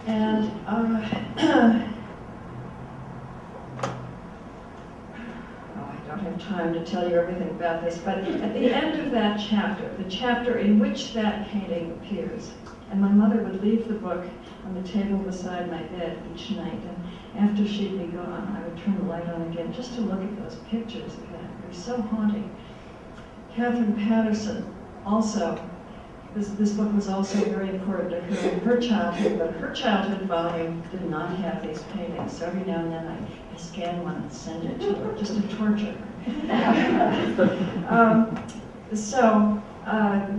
And I don't have time to tell you everything about this, but at the end of that chapter, the chapter in which that painting appears, and my mother would leave the book on the table beside my bed each night, and after she'd be gone, I would turn the light on again just to look at those pictures again. They're so haunting. Catherine Patterson also, this book was also very important to her in her childhood, but her childhood volume did not have these paintings. So every now and then I scan one and send it to her just to torture her.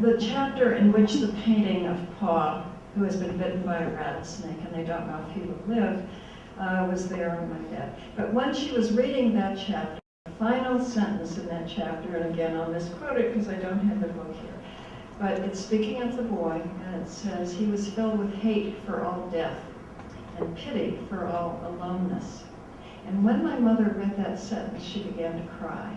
The chapter in which the painting of Paul, who has been bitten by a rattlesnake, and they don't know if he would live, was there on my bed. But when she was reading that chapter, the final sentence in that chapter, and again I'll misquote it because I don't have the book here, but it's speaking of the boy, and it says, he was filled with hate for all death and pity for all aloneness. And when my mother read that sentence, she began to cry.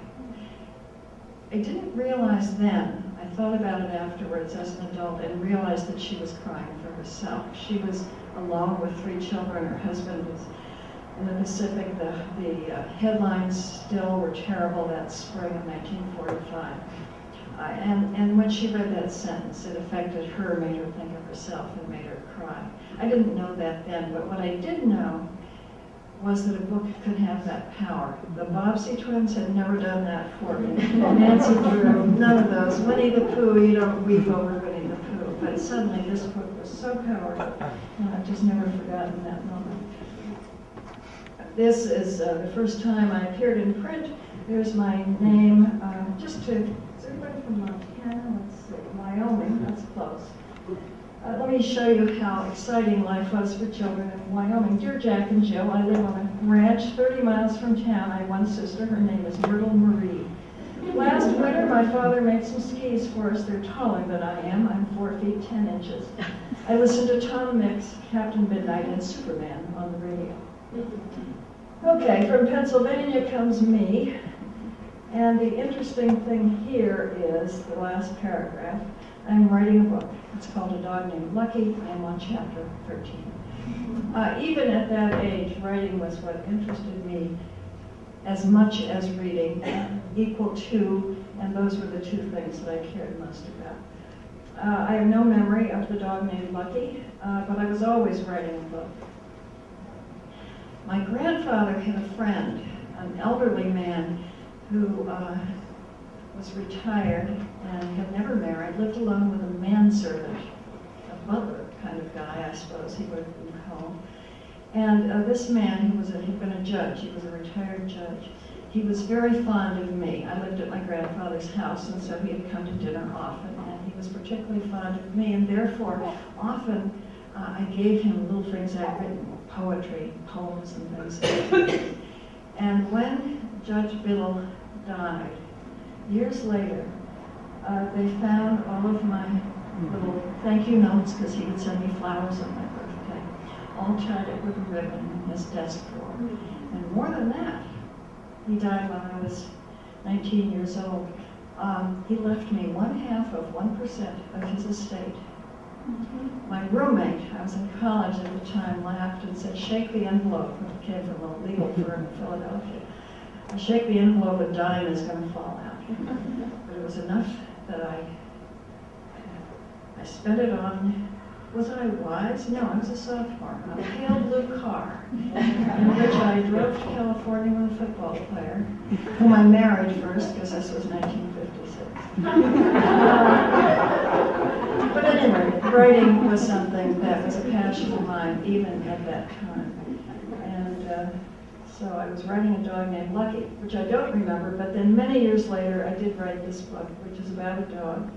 I didn't realize then, I thought about it afterwards as an adult and realized that she was crying for herself. She was alone with 3 children. Her husband was in the Pacific. The headlines still were terrible that spring of 1945. And when she read that sentence, it affected her, made her think of herself, and made her cry. I didn't know that then, but what I did know was that a book could have that power. The Bobbsey twins had never done that for me. Nancy Drew, none of those. Winnie the Pooh, you don't weep over Winnie the Pooh. But suddenly this book was so powerful, and I've just never forgotten that moment. This is the first time I appeared in print. There's my name. Is everybody from Montana? Let's see, Wyoming, that's close. Let me show you how exciting life was for children in Wyoming. Dear Jack and Jill, I live on a ranch 30 miles from town. I have one sister. Her name is Myrtle Marie. Last winter, my father made some skis for us. They're taller than I am. I'm 4 feet 10 inches. I listened to Tom Mix, Captain Midnight, and Superman on the radio. Okay, from Pennsylvania comes me. And the interesting thing here is the last paragraph. I'm writing a book. It's called A Dog Named Lucky. I'm on chapter 13. Even at that age, writing was what interested me as much as reading, equal to, and those were the 2 things that I cared most about. I have no memory of the dog named Lucky, but I was always writing a book. My grandfather had a friend, an elderly man who was retired and had never married, lived alone with a manservant, a butler kind of guy, I suppose he would have been called. And this man, he'd been a judge, he was a retired judge. He was very fond of me. I lived at my grandfather's house, and so he had come to dinner often, and he was particularly fond of me, and therefore often I gave him little things I'd written, poetry, poems and things. And when Judge Biddle died, years later, they found all of my little thank you notes, because he would send me flowers on my birthday, all tied up with a ribbon in his desk drawer. And more than that, he died when I was 19 years old. He left me 1/2 of 1% of his estate. My roommate, I was in college at the time, laughed and said, "Shake the envelope," when it came from a legal firm in Philadelphia. I shake the envelope, a dime is going to fall out. But it was enough that I spent it on, was I wise? No, I was a sophomore, on a pale blue car, in which I drove to California with a football player, whom I married first, because this was 1956. But anyway, writing was something that was a passion of mine, even at that time. And so I was writing A Dog Named Lucky, which I don't remember, but then many years later I did write this book, which is about a dog.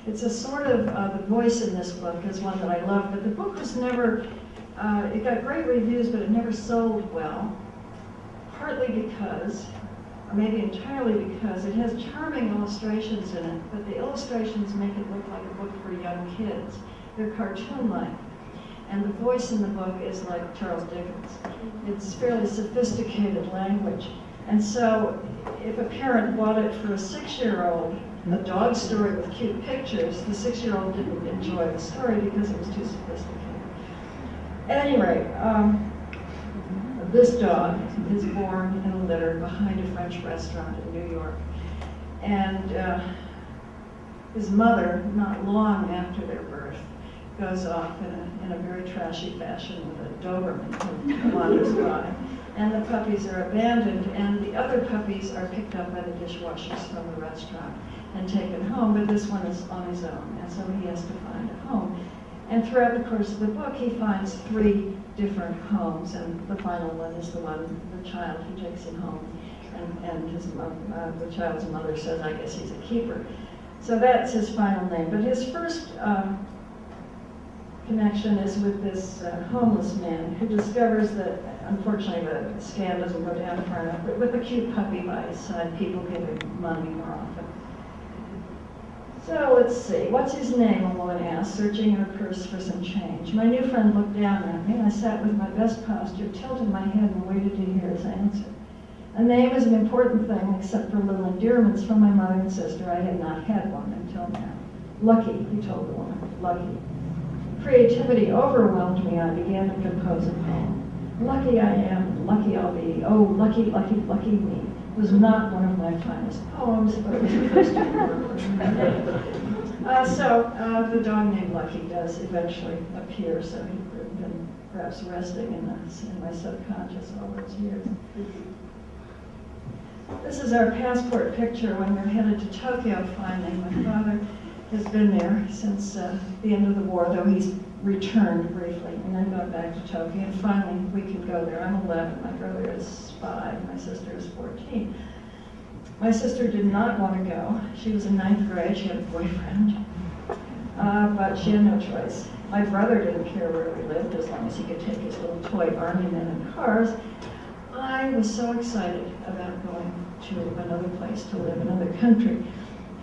It's a sort of, the voice in this book is one that I love, but the book was never, it got great reviews, but it never sold well, partly because, or maybe entirely because, it has charming illustrations in it, but the illustrations make it look like a book for young kids. They're cartoon-like. And the voice in the book is like Charles Dickens. It's fairly sophisticated language. And so if a parent bought it for a 6-year-old, a dog story with cute pictures, the 6-year-old didn't enjoy the story because it was too sophisticated. At any rate, this dog is born in a litter behind a French restaurant in New York. And his mother, not long after their birth, goes off in a very trashy fashion with a Doberman who wanders by. And the puppies are abandoned, and the other puppies are picked up by the dishwashers from the restaurant and taken home, but this one is on his own, and so he has to find a home. And throughout the course of the book, he finds 3 different homes, and the final one is the child who takes him home, and his the child's mother says, I guess he's a keeper. So that's his final name. But his first connection is with this homeless man who discovers that, unfortunately, the scan doesn't go down far enough, but with a cute puppy by his side, people give him money more often. So let's see, what's his name, a woman asked, searching her purse for some change. My new friend looked down at me, and I sat with my best posture, tilted my head, and waited to hear his answer. A name is an important thing, except for little endearments from my mother and sister. I had not had one until now. Lucky, he told the woman, lucky. Creativity overwhelmed me. I began to compose a poem. Lucky I am, lucky I'll be. Oh, lucky, lucky, lucky me. It was not one of my finest poems, but it was the first to work. So the dog named Lucky does eventually appear, so he's been perhaps resting in my subconscious all those years. This is our passport picture when we're headed to Tokyo finally. My father has been there since the end of the war, though he's returned briefly and then gone back to Tokyo, and finally we can go there. I'm 11, my brother is 5, my sister is 14. My sister did not want to go. She was in 9th grade, she had a boyfriend, but she had no choice. My brother didn't care where we lived as long as he could take his little toy army men in cars. I was so excited about going to another place to live, another country.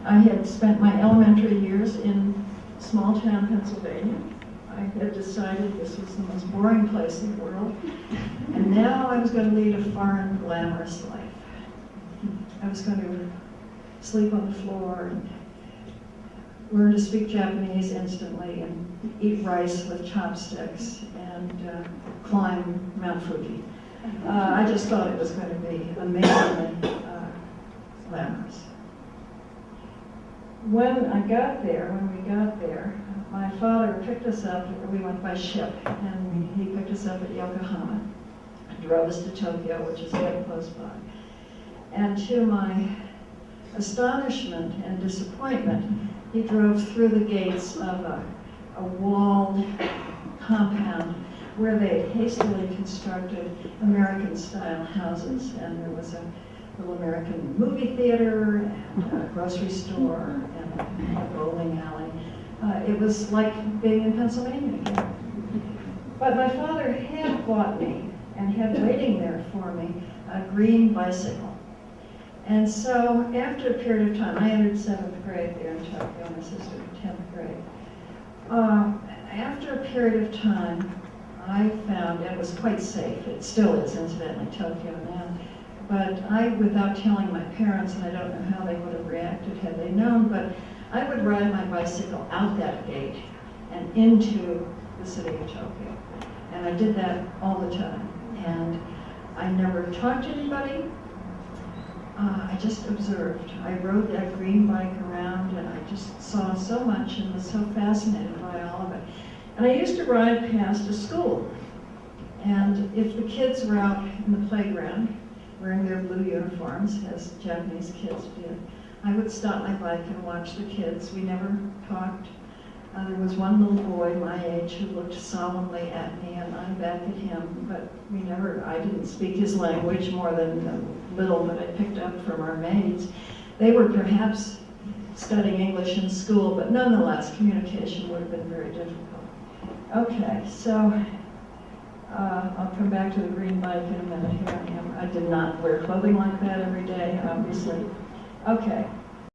I had spent my elementary years in small town Pennsylvania. I had decided this was the most boring place in the world, and now I was going to lead a foreign, glamorous life. I was going to sleep on the floor and learn to speak Japanese instantly and eat rice with chopsticks and climb Mount Fuji. I just thought it was going to be amazingly glamorous. When we got there, my father picked us up. We went by ship, and he picked us up at Yokohama, drove us to Tokyo, which is very close by. And to my astonishment and disappointment, he drove through the gates of a walled compound where they had hastily constructed American-style houses, and there was a little American movie theater and a grocery store and a bowling alley. It was like being in Pennsylvania again. But my father had bought me and had waiting there for me a green bicycle. And so after a period of time, I entered 7th grade there in Tokyo, my sister 10th grade. After a period of time, I found it was quite safe. It still is, incidentally, Tokyo now. But I, without telling my parents, and I don't know how they would have reacted had they known, but I would ride my bicycle out that gate and into the city of Tokyo. And I did that all the time. And I never talked to anybody. I just observed. I rode that green bike around, and I just saw so much and was so fascinated by all of it. And I used to ride past a school. And if the kids were out in the playground, wearing their blue uniforms, as Japanese kids did, I would stop my bike and watch the kids. We never talked. There was one little boy my age who looked solemnly at me, and I back at him, but I didn't speak his language more than the little that I picked up from our maids. They were perhaps studying English in school, but nonetheless, communication would have been very difficult. Okay, so I'll come back to the green bike in a minute. Here I am. I did not wear clothing like that every day, obviously. Okay,